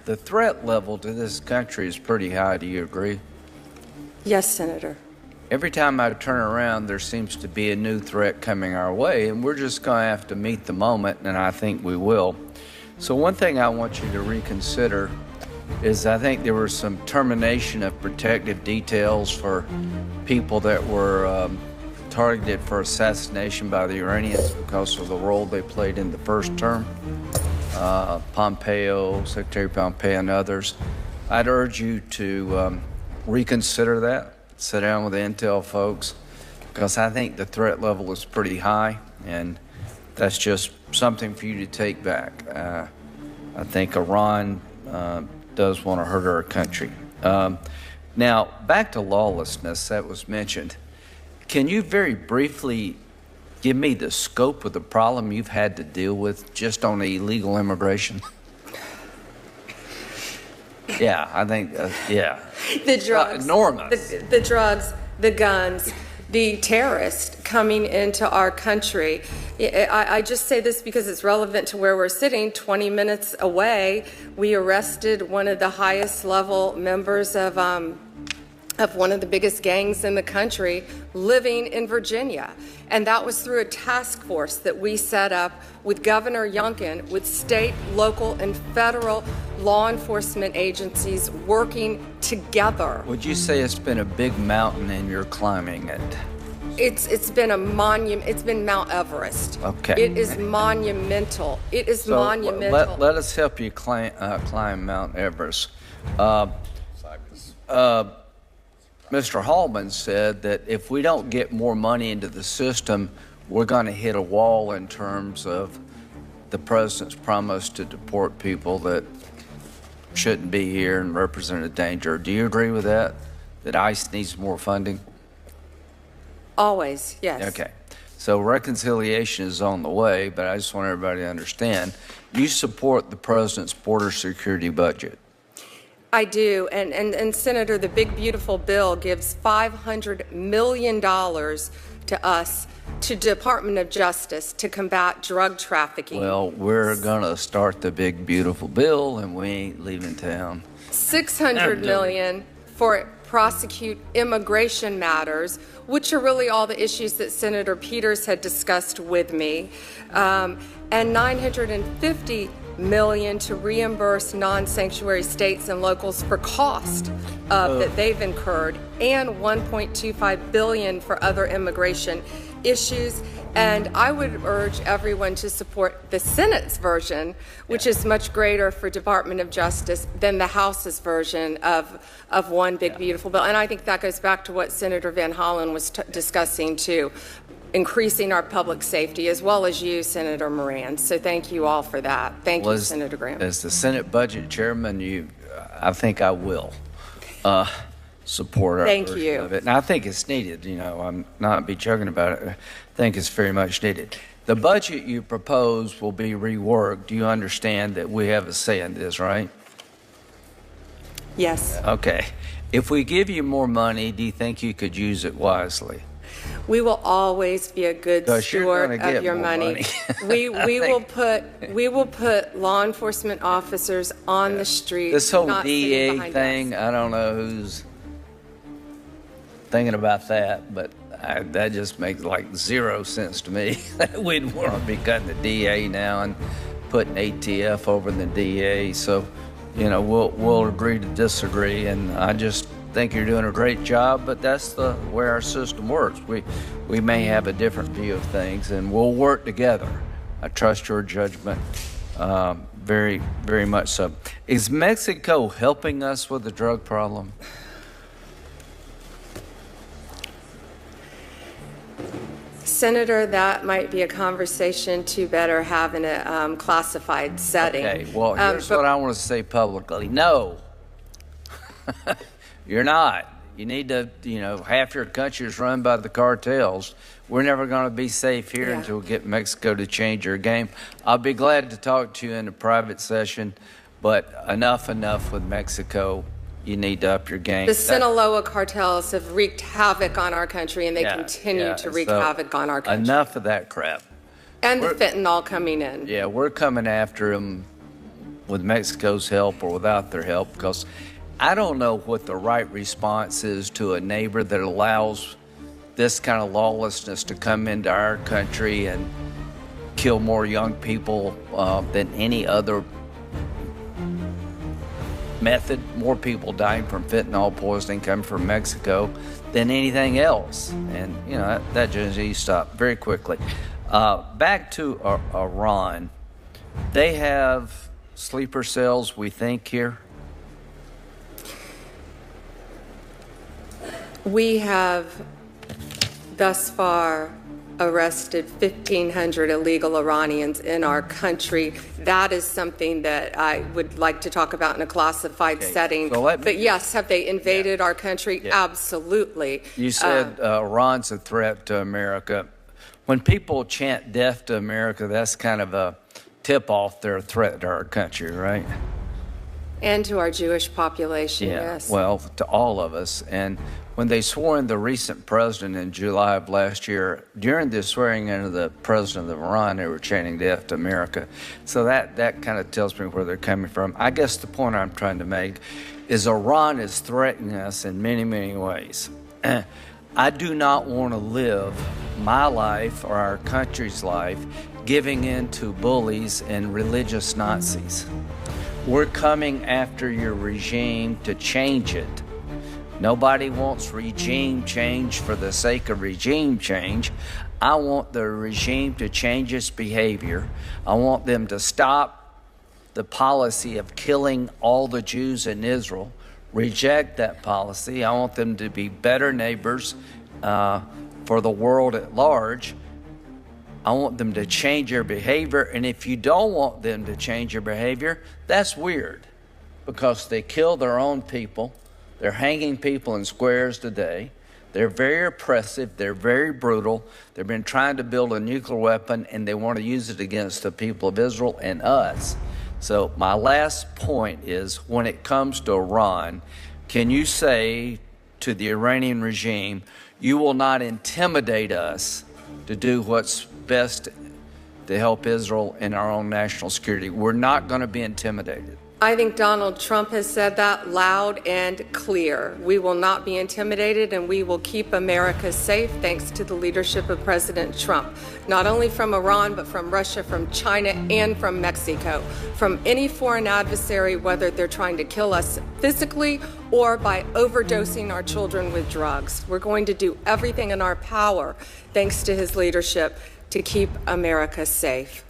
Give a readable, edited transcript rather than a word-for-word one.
the threat level to this country is pretty high. Do you agree? Yes, Senator. Every time I turn around, there seems to be a new threat coming our way, and we're just going to have to meet the moment, and I think we will. So one thing I want you to reconsider is I think there was some termination of protective details for people that were targeted for assassination by the Iranians because of the role they played in the first term. Pompeo, Secretary Pompeo, and others. I'd urge you to reconsider that. Sit down with the intel folks, because I think the threat level is pretty high, and that's just something for you to take back. I think Iran does want to hurt our country. Now, back to lawlessness that was mentioned. Can you very briefly give me the scope of the problem you've had to deal with just on illegal immigration? Yeah, I think, yeah. The drugs. Enormous. The drugs, the guns, the terrorists coming into our country. I just say this because it's relevant to where we're sitting. 20 minutes away, we arrested one of the highest level members of one of the biggest gangs in the country living in Virginia. And that was through a task force that we set up with Governor Youngkin, with state, local, and federal law enforcement agencies working together. Would you say it's been a big mountain and you're climbing it? It's been a monument. It's been Mount Everest. Okay. It is monumental. It is monumental. Let us help you climb Mount Everest. Mr. Hallman said that if we don't get more money into the system, we're going to hit a wall in terms of the president's promise to deport people that shouldn't be here and represent a danger. Do you agree with that? That ICE needs more funding? Always, yes. Okay. So reconciliation is on the way, but I just want everybody to understand, you support the president's border security budget. I do, and Senator, the big beautiful bill gives $500 million to us, to Department of Justice, to combat drug trafficking. Well, we're gonna start the big beautiful bill, and we ain't leaving town. $600 million for prosecute immigration matters, which are really all the issues that Senator Peters had discussed with me, and $950 million to reimburse non-sanctuary states and locals for cost that they've incurred, and $1.25 billion for other immigration issues. And I would urge everyone to support the Senate's version, which is much greater for Department of Justice than the House's version of one big beautiful bill. And I think that goes back to what Senator Van Hollen was discussing too, increasing our public safety, as well as you, Senator Moran. So thank you all for that. Thank you, Senator Graham. As the Senate Budget Chairman, I think I will support our version of it. And I think it's needed. You know, I'm not be joking about it. I think it's very much needed. The budget you propose will be reworked. Do you understand that we have a say in this, right? Yes. Okay. If we give you more money, do you think you could use it wisely? We will always be a good steward of your money. we will put law enforcement officers on the street. This whole DA thing, I don't know who's thinking about that, but that just makes like 0 sense to me. We'd want to be cutting the DA now and putting ATF over the DA. So, you know, we'll agree to disagree, and I just think you're doing a great job, but that's the way our system works. We may have a different view of things, and we'll work together. I trust your judgment very, very much so. Is Mexico helping us with the drug problem? Senator, that might be a conversation to better have in a classified setting. Okay, well, here's what I want to say publicly. No. You're not. You need to, you know, half your country is run by the cartels. We're never going to be safe here until we get Mexico to change their game. I'll be glad to talk to you in a private session, but enough with Mexico. You need to up your game. The Sinaloa cartels have wreaked havoc on our country, and they continue to wreak havoc on our country. Enough of that crap. And the fentanyl coming in. Yeah, we're coming after them with Mexico's help or without their help, because I don't know what the right response is to a neighbor that allows this kind of lawlessness to come into our country and kill more young people than any other method. More people dying from fentanyl poisoning coming from Mexico than anything else. And, you know, that just needs to stop very quickly. Back to Iran. They have sleeper cells, we think, here. We have thus far arrested 1,500 illegal Iranians in our country. That is something that I would like to talk about in a classified setting. So but yes, have they invaded our country? Yeah. Absolutely. You said Iran's a threat to America. When people chant death to America, that's kind of a tip-off they're a threat to our country, right? And to our Jewish population, yes. Well, to all of us. And when they swore in the recent president in July of last year, during the swearing in of the president of Iran, they were chanting death to America. So that kind of tells me where they're coming from. I guess the point I'm trying to make is Iran is threatening us in many, many ways. I do not want to live my life or our country's life giving in to bullies and religious Nazis. We're coming after your regime to change it. Nobody wants regime change for the sake of regime change. I want the regime to change its behavior. I want them to stop the policy of killing all the Jews in Israel, reject that policy. I want them to be better neighbors for the world at large. I want them to change their behavior. And if you don't want them to change their behavior, that's weird, because they kill their own people. They're hanging people in squares today. They're very oppressive. They're very brutal. They've been trying to build a nuclear weapon, and they want to use it against the people of Israel and us. So my last point is, when it comes to Iran, can you say to the Iranian regime, you will not intimidate us to do what's best to help Israel and our own national security? We're not going to be intimidated. I think Donald Trump has said that loud and clear. We will not be intimidated, and we will keep America safe thanks to the leadership of President Trump, not only from Iran, but from Russia, from China, and from Mexico, from any foreign adversary, whether they're trying to kill us physically or by overdosing our children with drugs. We're going to do everything in our power, thanks to his leadership, to keep America safe.